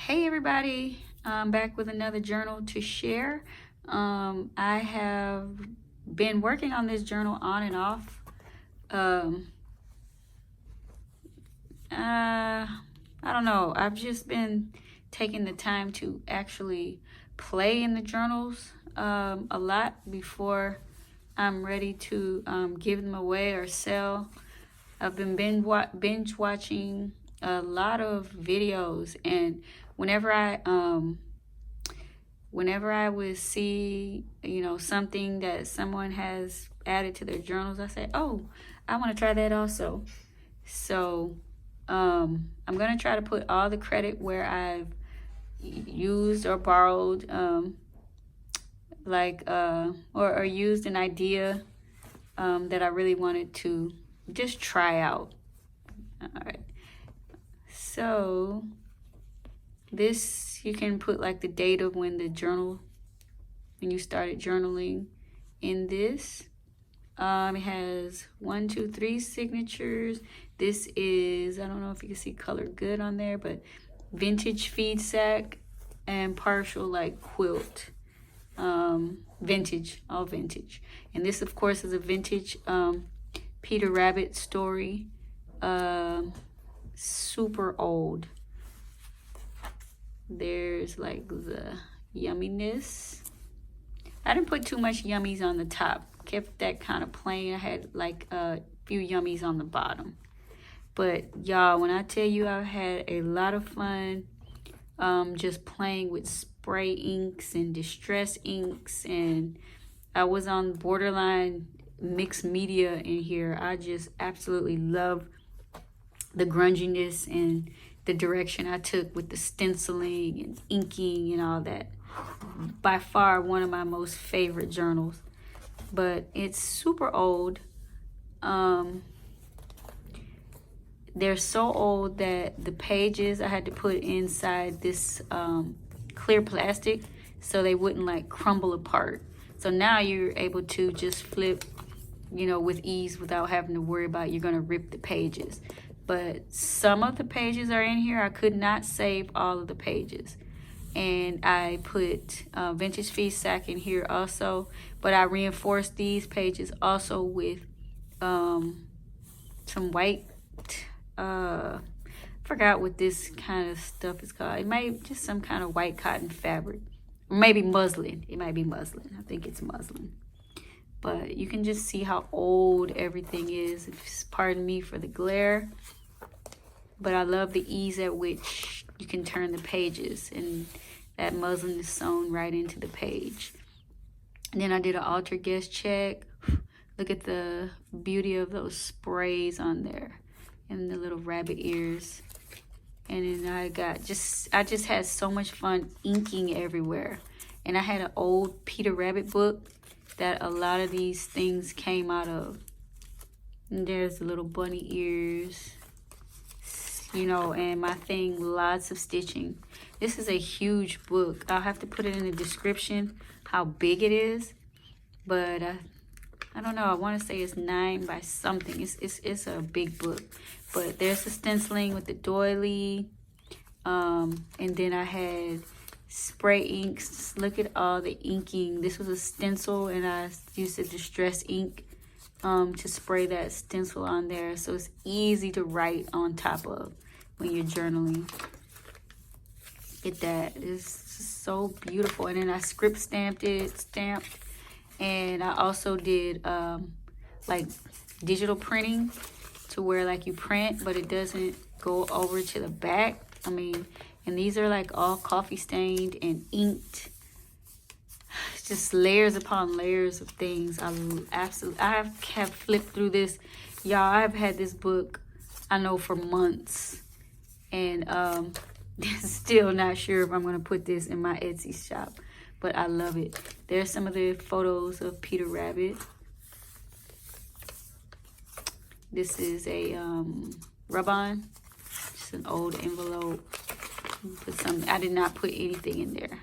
Hey everybody, I'm back with another journal to share. I have been working on this journal on and off. I don't know, I've just been taking the time to actually play in the journals a lot before I'm ready to give them away or sell. I've been binge watching a lot of videos, and whenever I would see, something that someone has added to their journals, I say, oh, I want to try that also. So I'm going to try to put all the credit where I've used or borrowed, or used an idea that I really wanted to just try out. All right. So this, you can put like the date of when you started journaling in this. It has 1, 2, 3 signatures. This is, I don't know if you can see color good on there, but vintage feed sack and partial like quilt. Vintage, all vintage. And this of course is a vintage Peter Rabbit story. Super old. There's like the yumminess. I didn't put too much yummies on the top. Kept that kind of plain. I had like a few yummies on the bottom. But y'all, when I tell you I've had a lot of fun just playing with spray inks and distress inks, and I was on borderline mixed media in here. I just absolutely love the grunginess and the direction I took with the stenciling and inking and all that. By far one of my most favorite journals, but it's super old. They're so old that the pages I had to put inside this clear plastic so they wouldn't like crumble apart. So now you're able to just flip, with ease without having to worry about you're gonna rip the pages. But some of the pages are in here. I could not save all of the pages. And I put vintage feed sack in here also, but I reinforced these pages also with some white, forgot what this kind of stuff is called. It might be just some kind of white cotton fabric, or maybe muslin. It might be muslin. I think it's muslin. But you can just see how old everything is. Pardon me for the glare, but I love the ease at which you can turn the pages, and that muslin is sewn right into the page. And then I did an alter guest check. Look at the beauty of those sprays on there and the little rabbit ears. And then I just had so much fun inking everywhere. And I had an old Peter Rabbit book that a lot of these things came out of. And there's the little bunny ears, and my thing, lots of stitching. This is a huge book. I'll have to put it in the description how big it is, but I don't know. I want to say it's 9 by something. It's a big book. But there's the stenciling with the doily, and then I had spray inks. Look at all the inking. This was a stencil, and I used a distress ink to spray that stencil on there, so it's easy to write on top of when you're journaling. Get that. It's so beautiful. And then I script stamped, and I also did like digital printing to where like you print but it doesn't go over to the back. And these are like all coffee stained and inked. It's just layers upon layers of things. I have flipped through this, y'all. I've had this book, I know, for months, and still not sure if I'm gonna put this in my Etsy shop, but I love it. There's some of the photos of Peter Rabbit. This is a rub-on, just an old envelope. I did not put anything in there.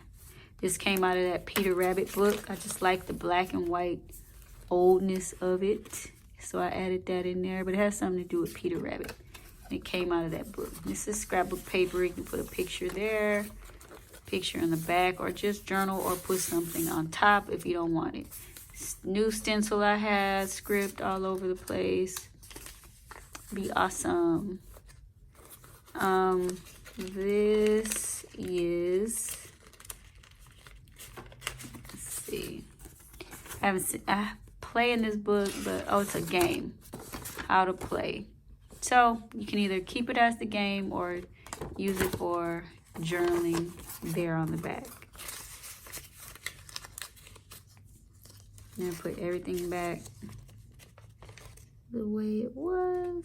This came out of that Peter Rabbit book. I just like the black and white oldness of it, so I added that in there. But it has something to do with Peter Rabbit. It came out of that book. This is scrapbook paper. You can put a picture there, picture in the back, or just journal or put something on top if you don't want it. New stencil I had, script all over the place. Be awesome. This is, let's see. I play in this book, but oh, it's a game. How to play. So you can either keep it as the game or use it for journaling there on the back. Now put everything back the way it was.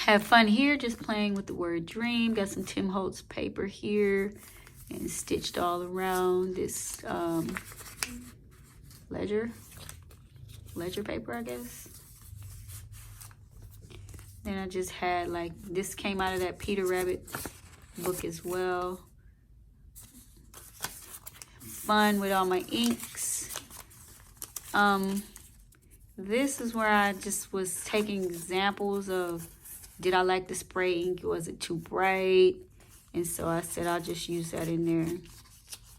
Have fun here, just playing with the word dream. Got some Tim Holtz paper here and stitched all around this ledger paper, I guess. Then I just had like, this came out of that Peter Rabbit book as well. Fun with all my inks. This is where I just was taking examples of, did I like the spray ink? Was it too bright? And so I said I'll just use that in there.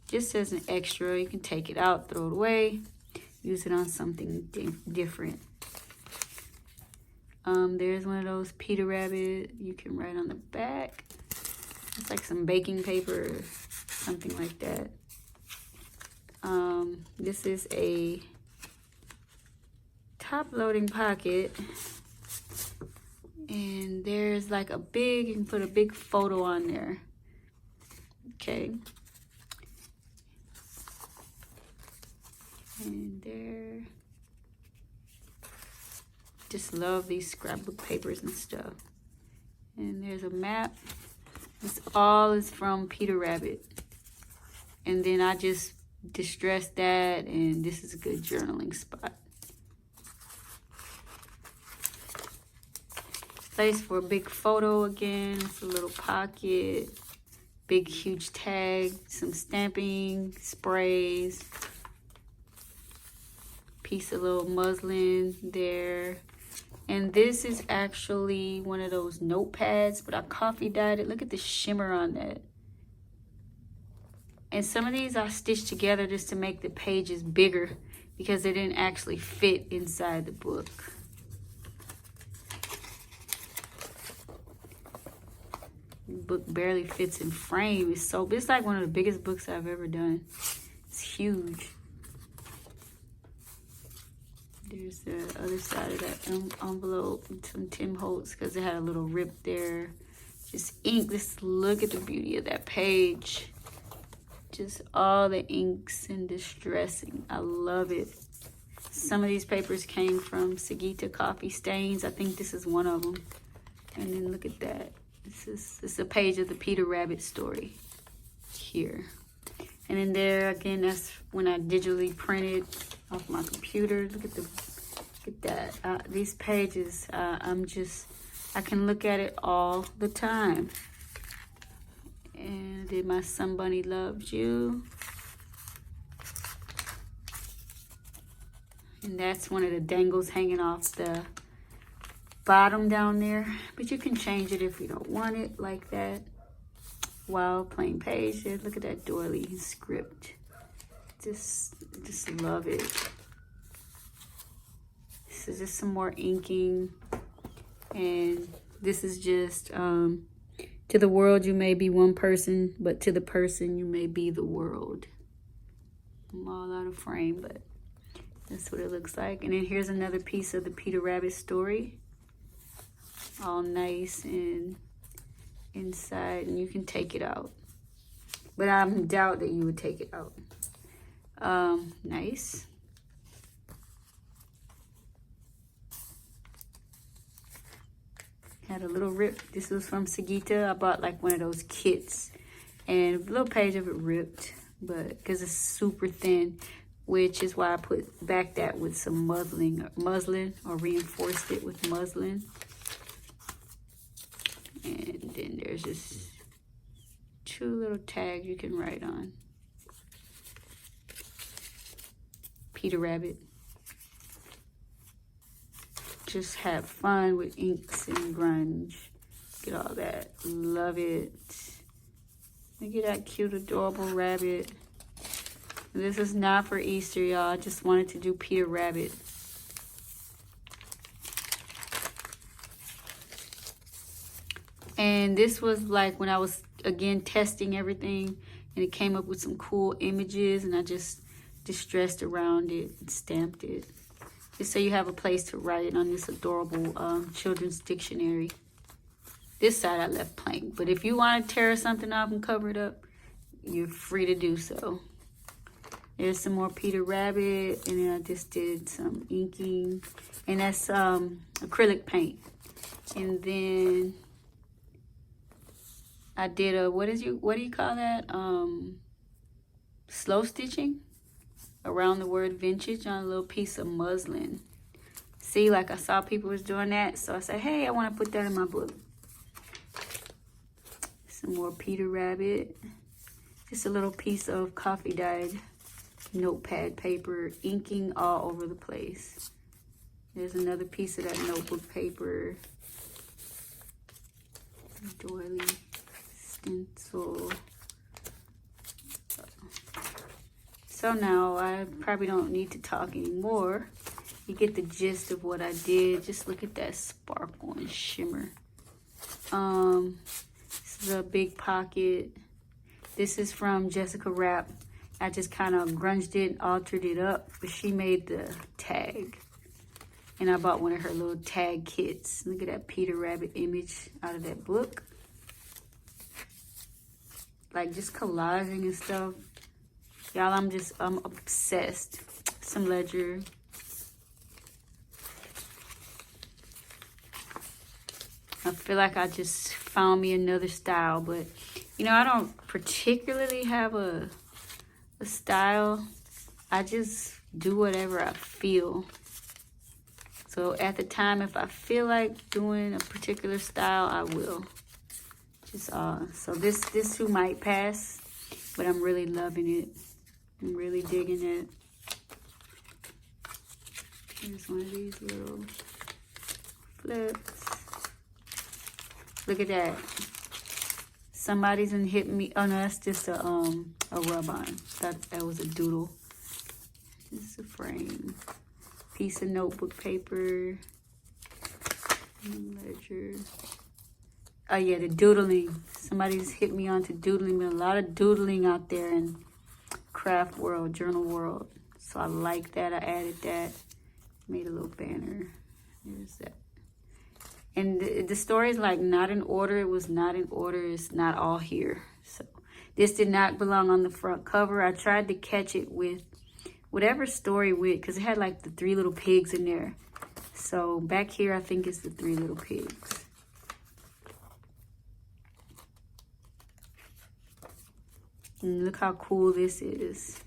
Just as an extra. You can take it out, throw it away, use it on something different. There's one of those Peter Rabbit. You can write on the back. It's like some baking paper or something like that. This is a top loading pocket. And there's like a big, you can put a big photo on there. Okay. And there. Just love these scrapbook papers and stuff. And there's a map. This all is from Peter Rabbit. And then I just distressed that, and this is a good journaling spot. Place for a big photo again. It's a little pocket. Big, huge tag. Some stamping, sprays. Piece of little muslin there. And this is actually one of those notepads, but I coffee dyed it. Look at the shimmer on that. And some of these I stitched together just to make the pages bigger because they didn't actually fit inside the book. The book barely fits in frame. It's like one of the biggest books I've ever done. It's huge. There's the other side of that envelope, some Tim Holtz, because it had a little rip there. Just ink. Just look at the beauty of that page. Just all the inks and distressing. I love it. Some of these papers came from Sigita Coffee Stains. I think this is one of them. And then look at that. This is a page of the Peter Rabbit story here. And then there again, that's when I digitally printed off my computer. Look at that. These pages, I can look at it all the time. And did my Sun Bunny Loves You. And that's one of the dangles hanging off the bottom down there. But you can change it if you don't want it like that. Wow, plain pages. Look at that doily script. Just love it. This is just some more inking. And this is just, to the world you may be one person, but to the person you may be the world. I'm all out of frame, but that's what it looks like. And then here's another piece of the Peter Rabbit story. All nice and inside, and you can take it out. But I doubt that you would take it out. Nice. Had a little rip. This was from Sigita. I bought like one of those kits. And a little page of it ripped, but because it's super thin, which is why I put back that with some muslin or reinforced it with muslin. And then there's just 2 little tags you can write on. Peter Rabbit. just have fun with inks and grunge. Get all that. Love it. Look at that cute, adorable rabbit. This is not for Easter, y'all. I just wanted to do Peter Rabbit. And this was like when I was, again, testing everything. And it came up with some cool images. And I just distressed around it and stamped it. Just so you have a place to write on this adorable children's dictionary. This side I left plain. But if you want to tear something off and cover it up, you're free to do so. There's some more Peter Rabbit. And then I just did some inking. And that's acrylic paint. And then I did a, what do you call that? Slow stitching around the word vintage on a little piece of muslin. See, like I saw people was doing that. So I said, hey, I want to put that in my book. Some more Peter Rabbit. Just a little piece of coffee dyed notepad paper, inking all over the place. There's another piece of that notebook paper. Doily stencil. So now I probably don't need to talk anymore. You get the gist of what I did. Just look at that sparkle and shimmer. This is a big pocket. This is from Jessica Wrap. I just kind of grunged it, altered it up, but she made the tag. And I bought one of her little tag kits. Look at that Peter Rabbit image out of that book. Like just collaging and stuff. Y'all, I'm obsessed. Some ledger. I feel like I just found me another style, but you know, I don't particularly have a style. I just do whatever I feel. So at the time, if I feel like doing a particular style, I will. Just so this too might pass, but I'm really loving it. I'm really digging it. Here's one of these little flips. Look at that. Somebody's been hitting me. Oh no, that's just a rub-on. Thought that was a doodle. This is a frame. Piece of notebook paper. Ledger. Oh yeah, the doodling. Somebody's hit me on to doodling. Been a lot of doodling out there in craft world, journal world. So I like that. I added that. Made a little banner. There's that. And the story is like not in order. It was not in order. It's not all here. So this did not belong on the front cover. I tried to catch it with whatever story with, because it had like the 3 little pigs in there. So back here, I think it's the 3 little pigs. And look how cool this is.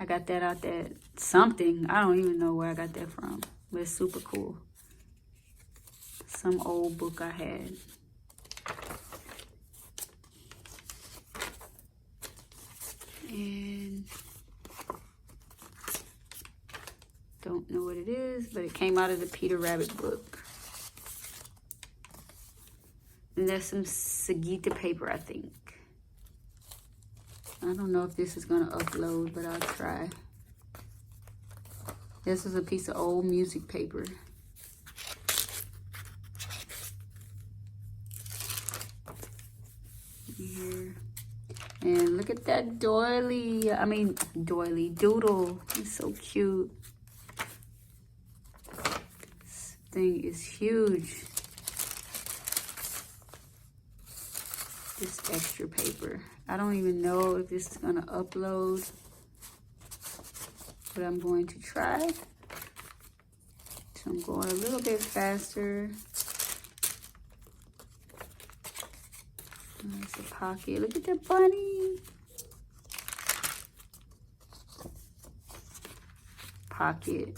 I got that out there. Something. I don't even know where I got that from. But it's super cool. Some old book I had. And don't know what it is, but it came out of the Peter Rabbit book. And there's some Sigita paper, I think. I don't know if this is gonna upload, but I'll try. This is a piece of old music paper. Here. And look at that doodle. It's so cute. This thing is huge. This extra paper. I don't even know if this is gonna upload, but I'm going to try. So I'm going a little bit faster. There's a pocket. Look at that bunny. Pocket.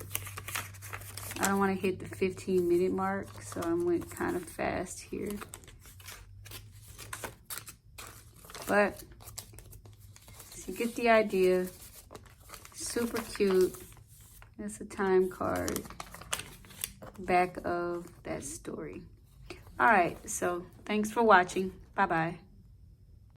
I don't want to hit the 15-minute mark, so I went kind of fast here. But so you get the idea. Super cute. That's a time card. back of that story. All right, so thanks for watching. Bye-bye.